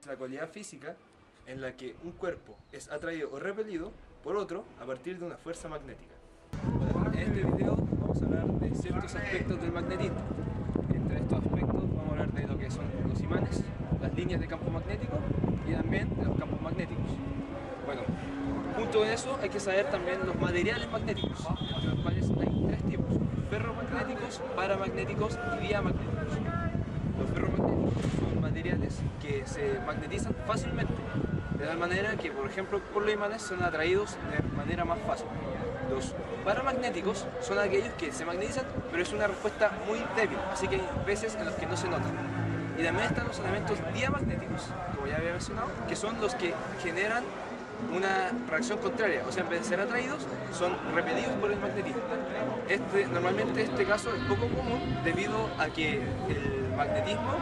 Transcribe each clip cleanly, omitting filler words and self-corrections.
la cualidad física en la que un cuerpo es atraído o repelido por otro a partir de una fuerza magnética. Bueno, en este video vamos a hablar de ciertos aspectos del magnetismo. Entre estos aspectos vamos a hablar de lo que son los imanes, las líneas de campo magnético y también de los campos magnéticos. Bueno, junto con eso hay que saber también los materiales magnéticos, entre los cuales hay tres tipos: ferromagnéticos, paramagnéticos y diamagnéticos. Los ferromagnéticos son materiales que se magnetizan fácilmente, de tal manera que, por ejemplo, por los imanes son atraídos de manera más fácil. Los paramagnéticos son aquellos que se magnetizan, pero es una respuesta muy débil, así que hay veces en los que no se notan. Y también están los elementos diamagnéticos, como ya había mencionado, que son los que generan una reacción contraria, o sea, en vez de ser atraídos, son repelidos por el magnetismo. Normalmente este caso es poco común debido a que el magnetismo,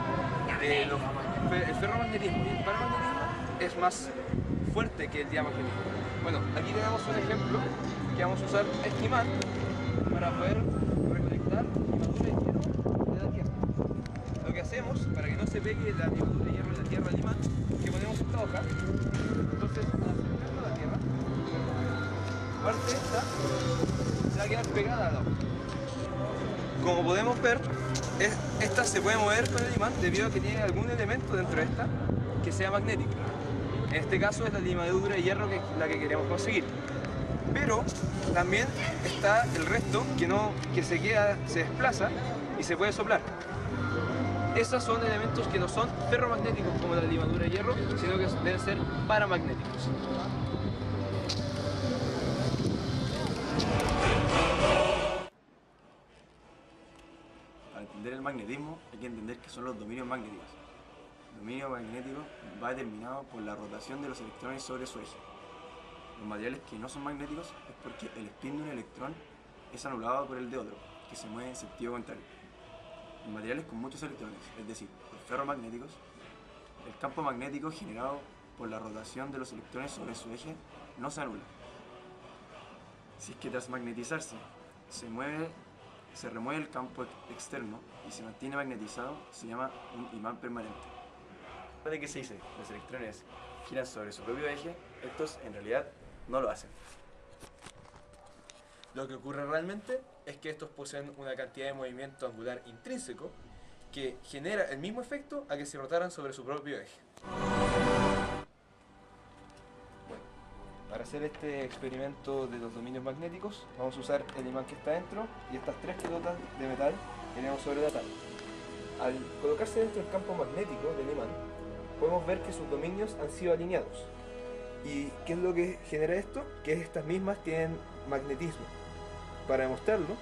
el ferromagnetismo y el paramagnetismo es más fuerte que el diamagnetismo. Bueno, aquí tenemos un ejemplo que vamos a usar este imán para poder recolectar limadura de hierro de la tierra. Lo que hacemos para que no se pegue la limadura de hierro de la tierra al imán es que ponemos esta hoja. Entonces, al acercarlo a la tierra, parte esta se va a quedar pegada a la hoja. Como podemos ver, esta se puede mover con el imán debido a que tiene algún elemento dentro de esta que sea magnético. En este caso es la limadura de hierro la que queremos conseguir. Pero también está el resto que se desplaza y se puede soplar. Esos son elementos que no son ferromagnéticos como la limadura de hierro, sino que deben ser paramagnéticos. Para entender el magnetismo hay que entender qué son los dominios magnéticos. El dominio magnético va determinado por la rotación de los electrones sobre su eje. Los materiales que no son magnéticos es porque el spin de un electrón es anulado por el de otro, que se mueve en sentido contrario. En materiales con muchos electrones, es decir, los ferromagnéticos, el campo magnético generado por la rotación de los electrones sobre su eje no se anula. Si es que tras magnetizarse se remueve el campo externo y se mantiene magnetizado, se llama un imán permanente. ¿De qué se dice? Los electrones giran sobre su propio eje, estos en realidad no lo hacen. Lo que ocurre realmente es que estos poseen una cantidad de movimiento angular intrínseco que genera el mismo efecto a que si rotaran sobre su propio eje. Bueno, para hacer este experimento de los dominios magnéticos vamos a usar el imán que está dentro y estas tres pelotas de metal que tenemos sobre la tabla. Al colocarse dentro del campo magnético del imán, podemos ver que sus dominios han sido alineados. ¿Y qué es lo que genera esto? Que estas mismas tienen magnetismo. Para demostrarlo,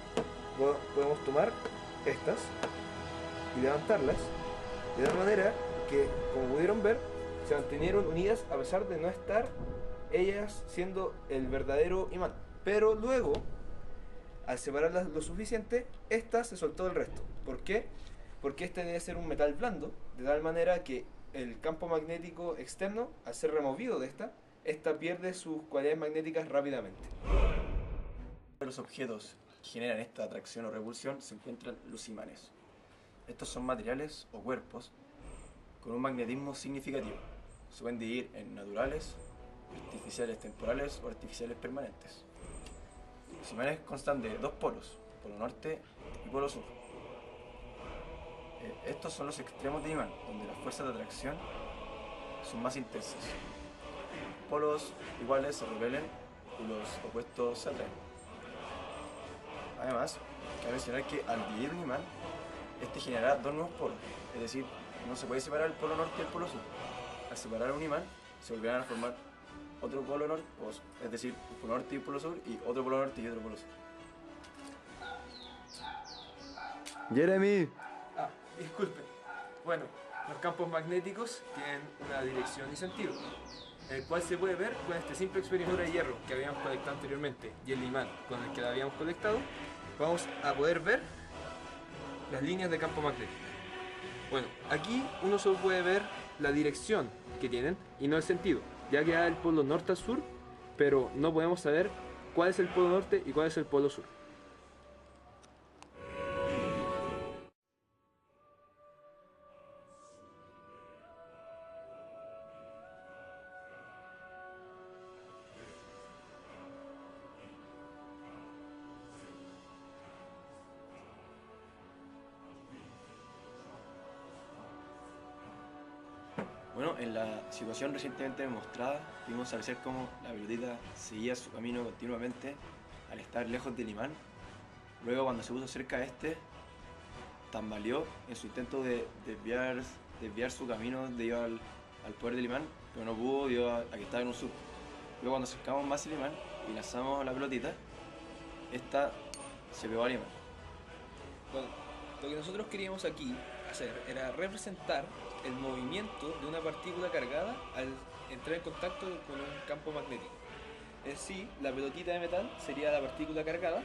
podemos tomar estas y levantarlas de tal manera que, como pudieron ver, se mantenieron unidas a pesar de no estar ellas siendo el verdadero imán. Pero luego, al separarlas lo suficiente, esta se soltó del resto. ¿Por qué? Porque este debe ser un metal blando, de tal manera que el campo magnético externo, al ser removido de esta pierde sus cualidades magnéticas rápidamente. Entre los objetos que generan esta atracción o repulsión se encuentran los imanes. Estos son materiales o cuerpos con un magnetismo significativo. Se pueden dividir en naturales, artificiales temporales o artificiales permanentes. Los imanes constan de dos polos, polo norte y polo sur. Estos son los extremos del imán, donde las fuerzas de atracción son más intensas. Los polos iguales se repelen y los opuestos se atraen. Además, cabe mencionar que al dividir un imán, este generará dos nuevos polos, es decir, no se puede separar el polo norte y el polo sur. Al separar un imán, se volverán a formar otro polo norte, es decir, un polo norte y un polo sur, y otro polo norte y otro polo sur. Jeremy. Disculpen. Bueno, los campos magnéticos tienen una dirección y sentido, el cual se puede ver con este simple experimento de hierro que habíamos conectado anteriormente y el imán con el que lo habíamos conectado. Vamos a poder ver las líneas de campo magnético. Bueno, aquí uno solo puede ver la dirección que tienen y no el sentido, ya que da el polo norte al sur, pero no podemos saber cuál es el polo norte y cuál es el polo sur. Bueno, en la situación recientemente demostrada, pudimos apreciar cómo la pelotita seguía su camino continuamente al estar lejos del imán. Luego, cuando se puso cerca de este, tambaleó en su intento de desviar su camino debido al poder del imán, pero no pudo debido a que estaba en un sub. Luego, cuando acercamos más el imán y lanzamos la pelotita, esta se pegó al imán. Bueno, lo que nosotros queríamos aquí hacer era representar el movimiento de una partícula cargada al entrar en contacto con un campo magnético. En sí, la pelotita de metal sería la partícula cargada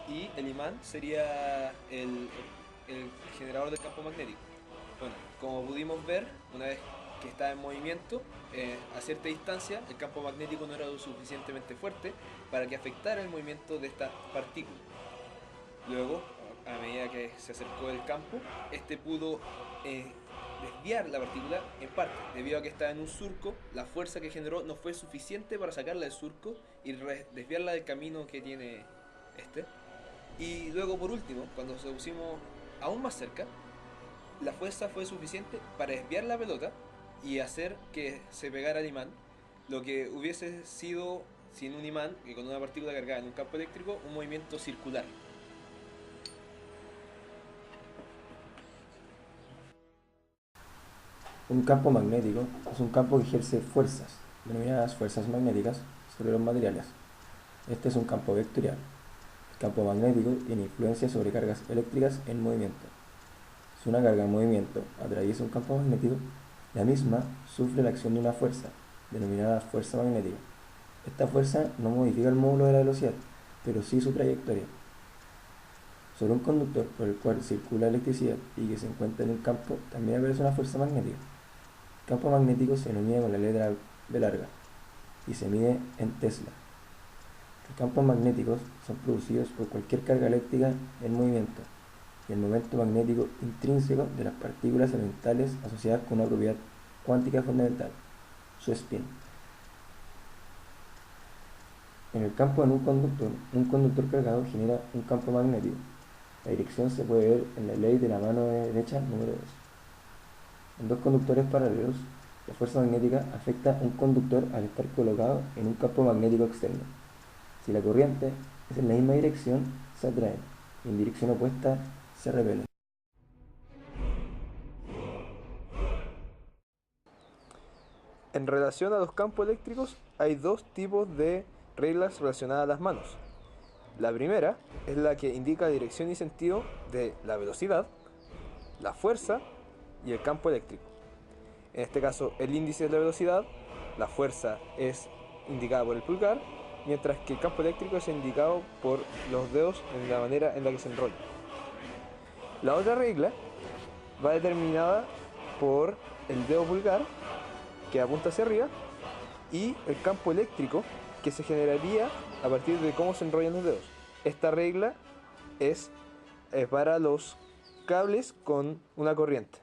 y el imán sería el generador del campo magnético. Bueno, como pudimos ver, una vez que estaba en movimiento, a cierta distancia, el campo magnético no era lo suficientemente fuerte para que afectara el movimiento de esta partícula. Luego, a medida que se acercó el campo, este pudo desviar la partícula en parte. Debido a que estaba en un surco, la fuerza que generó no fue suficiente para sacarla del surco y desviarla del camino que tiene este. Y luego, por último, cuando se pusimos aún más cerca, la fuerza fue suficiente para desviar la pelota y hacer que se pegara al imán, lo que hubiese sido, sin un imán y con una partícula cargada en un campo eléctrico, un movimiento circular. Un campo magnético es un campo que ejerce fuerzas, denominadas fuerzas magnéticas, sobre los materiales. Este es un campo vectorial. El campo magnético tiene influencia sobre cargas eléctricas en movimiento. Si una carga en movimiento atraviesa un campo magnético, la misma sufre la acción de una fuerza, denominada fuerza magnética. Esta fuerza no modifica el módulo de la velocidad, pero sí su trayectoria. Sobre un conductor por el cual circula electricidad y que se encuentra en un campo, también aparece una fuerza magnética. El campo magnético se denomina con la letra B larga y se mide en Tesla. Los campos magnéticos son producidos por cualquier carga eléctrica en movimiento y el momento magnético intrínseco de las partículas elementales asociadas con una propiedad cuántica fundamental, su spin. En el campo de un conductor cargado genera un campo magnético. La dirección se puede ver en la ley de la mano derecha número 2. En dos conductores paralelos, la fuerza magnética afecta a un conductor al estar colocado en un campo magnético externo. Si la corriente es en la misma dirección, se atraen, y en dirección opuesta, se repelen. En relación a los campos eléctricos, hay dos tipos de reglas relacionadas a las manos. La primera es la que indica dirección y sentido de la velocidad, la fuerza y el campo eléctrico. En este caso, el índice de la velocidad, la fuerza es indicada por el pulgar, mientras que el campo eléctrico es indicado por los dedos en la manera en la que se enrolla. La otra regla va determinada por el dedo pulgar, que apunta hacia arriba, y el campo eléctrico, que se generaría a partir de cómo se enrollan los dedos. Esta regla es para los cables con una corriente.